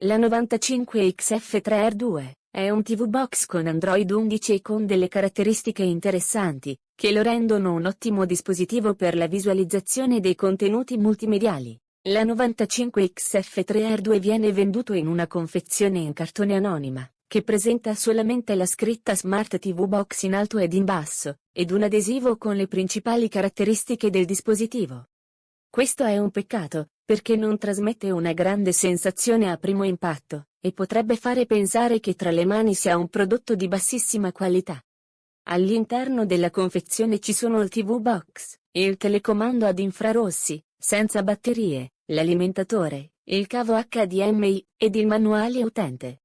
La 95XF3R2 è un TV Box con Android 11 e con delle caratteristiche interessanti, che lo rendono un ottimo dispositivo per la visualizzazione dei contenuti multimediali. La 95XF3R2 viene venduto in una confezione in cartone anonima, che presenta solamente la scritta Smart TV Box in alto ed in basso, ed un adesivo con le principali caratteristiche del dispositivo. Questo è un peccato, perché non trasmette una grande sensazione a primo impatto, e potrebbe fare pensare che tra le mani sia un prodotto di bassissima qualità. All'interno della confezione ci sono il TV Box, il telecomando ad infrarossi, senza batterie, l'alimentatore, il cavo HDMI, ed il manuale utente.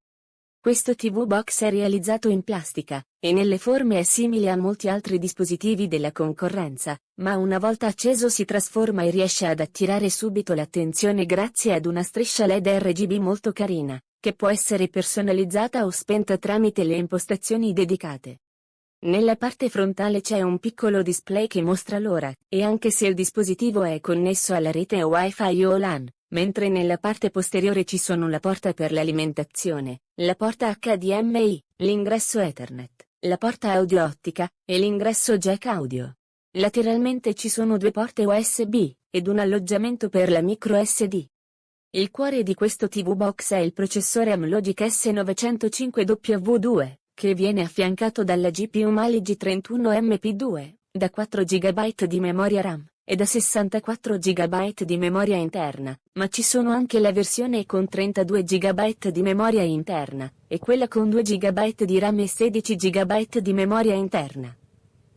Questo TV Box è realizzato in plastica, e nelle forme è simile a molti altri dispositivi della concorrenza, ma una volta acceso si trasforma e riesce ad attirare subito l'attenzione grazie ad una striscia LED RGB molto carina, che può essere personalizzata o spenta tramite le impostazioni dedicate. Nella parte frontale c'è un piccolo display che mostra l'ora, e anche se il dispositivo è connesso alla rete Wi-Fi o LAN, mentre nella parte posteriore ci sono la porta per l'alimentazione, la porta HDMI, l'ingresso Ethernet, la porta audio ottica, e l'ingresso jack audio. Lateralmente ci sono due porte USB, ed un alloggiamento per la micro SD. Il cuore di questo TV Box è il processore Amlogic S905W2, che viene affiancato dalla GPU Mali G31MP2, da 4 GB di memoria RAM, e da 64 GB di memoria interna, ma ci sono anche la versione con 32 GB di memoria interna, e quella con 2 GB di RAM e 16 GB di memoria interna.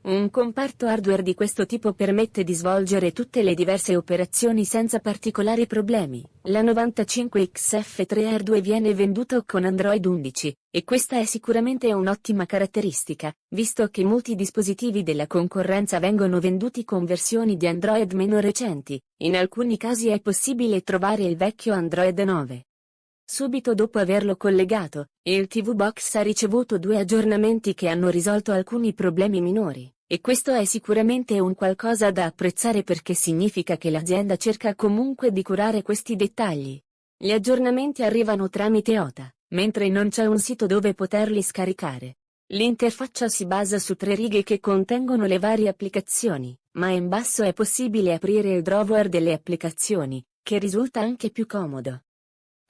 Un comparto hardware di questo tipo permette di svolgere tutte le diverse operazioni senza particolari problemi. La 95XF3R2 viene venduto con Android 11, e questa è sicuramente un'ottima caratteristica, visto che molti dispositivi della concorrenza vengono venduti con versioni di Android meno recenti. In alcuni casi è possibile trovare il vecchio Android 9. Subito dopo averlo collegato, il TV Box ha ricevuto 2 aggiornamenti che hanno risolto alcuni problemi minori, e questo è sicuramente un qualcosa da apprezzare perché significa che l'azienda cerca comunque di curare questi dettagli. Gli aggiornamenti arrivano tramite OTA, mentre non c'è un sito dove poterli scaricare. L'interfaccia si basa su 3 righe che contengono le varie applicazioni, ma in basso è possibile aprire il drawer delle applicazioni, che risulta anche più comodo.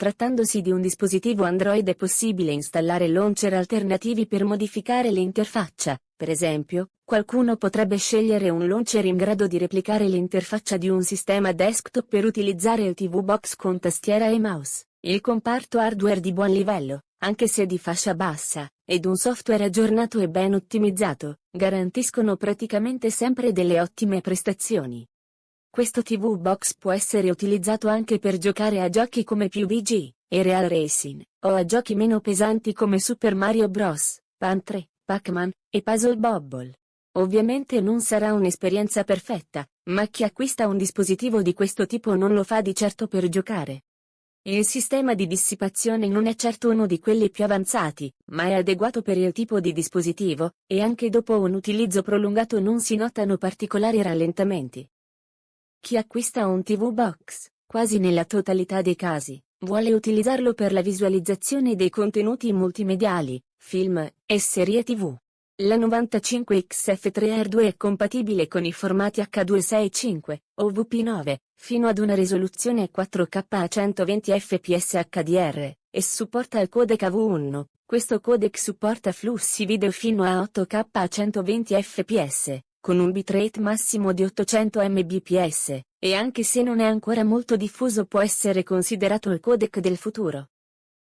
Trattandosi di un dispositivo Android è possibile installare launcher alternativi per modificare l'interfaccia. Per esempio, qualcuno potrebbe scegliere un launcher in grado di replicare l'interfaccia di un sistema desktop per utilizzare il TV Box con tastiera e mouse. Il comparto hardware di buon livello, anche se di fascia bassa, ed un software aggiornato e ben ottimizzato, garantiscono praticamente sempre delle ottime prestazioni. Questo TV Box può essere utilizzato anche per giocare a giochi come PUBG e Real Racing, o a giochi meno pesanti come Super Mario Bros., Pan 3, Pac-Man, e Puzzle Bobble. Ovviamente non sarà un'esperienza perfetta, ma chi acquista un dispositivo di questo tipo non lo fa di certo per giocare. Il sistema di dissipazione non è certo uno di quelli più avanzati, ma è adeguato per il tipo di dispositivo, e anche dopo un utilizzo prolungato non si notano particolari rallentamenti. Chi acquista un TV Box, quasi nella totalità dei casi, vuole utilizzarlo per la visualizzazione dei contenuti multimediali, film, e serie TV. La 95XF3R2 è compatibile con i formati H265 o VP9, fino ad una risoluzione 4K a 120 fps HDR, e supporta il codec AV1. Questo codec supporta flussi video fino a 8K a 120 fps. Con un bitrate massimo di 800 mbps, e anche se non è ancora molto diffuso può essere considerato il codec del futuro.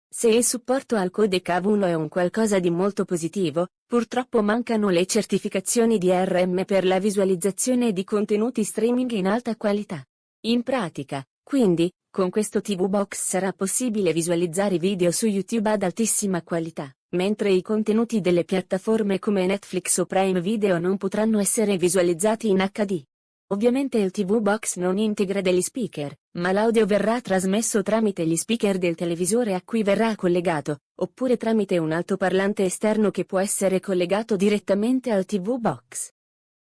Se il supporto al codec AV1 è un qualcosa di molto positivo, purtroppo mancano le certificazioni DRM per la visualizzazione di contenuti streaming in alta qualità. In pratica, quindi, con questo TV Box sarà possibile visualizzare video su YouTube ad altissima qualità, mentre i contenuti delle piattaforme come Netflix o Prime Video non potranno essere visualizzati in HD. Ovviamente il TV Box non integra degli speaker, ma l'audio verrà trasmesso tramite gli speaker del televisore a cui verrà collegato, oppure tramite un altoparlante esterno che può essere collegato direttamente al TV Box.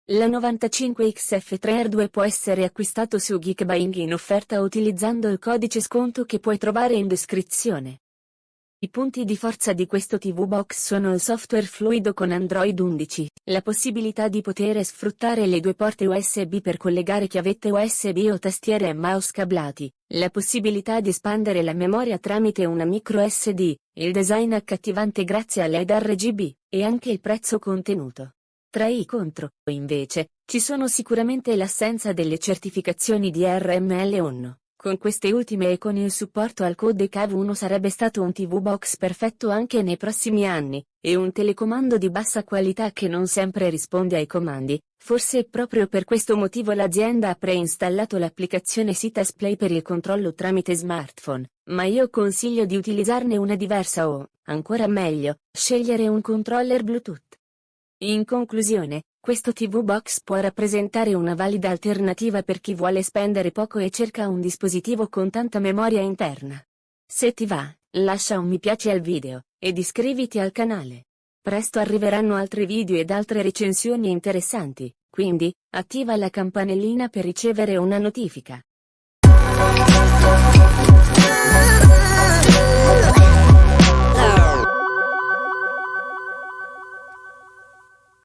La 95XF3R2 può essere acquistato su Geekbuying in offerta utilizzando il codice sconto che puoi trovare in descrizione. I punti di forza di questo TV Box sono il software fluido con Android 11, la possibilità di poter sfruttare le due porte USB per collegare chiavette USB o tastiere e mouse cablati, la possibilità di espandere la memoria tramite una micro SD, il design accattivante grazie a LED RGB, e anche il prezzo contenuto. Tra i contro, invece, ci sono sicuramente l'assenza delle certificazioni di RML 1. Con queste ultime e con il supporto al codec AV1 sarebbe stato un TV Box perfetto anche nei prossimi anni, e un telecomando di bassa qualità che non sempre risponde ai comandi. Forse proprio per questo motivo l'azienda ha preinstallato l'applicazione Citas Play per il controllo tramite smartphone, ma io consiglio di utilizzarne una diversa o, ancora meglio, scegliere un controller Bluetooth. In conclusione, questo TV Box può rappresentare una valida alternativa per chi vuole spendere poco e cerca un dispositivo con tanta memoria interna. Se ti va, lascia un mi piace al video, ed iscriviti al canale. Presto arriveranno altri video ed altre recensioni interessanti, quindi, attiva la campanellina per ricevere una notifica.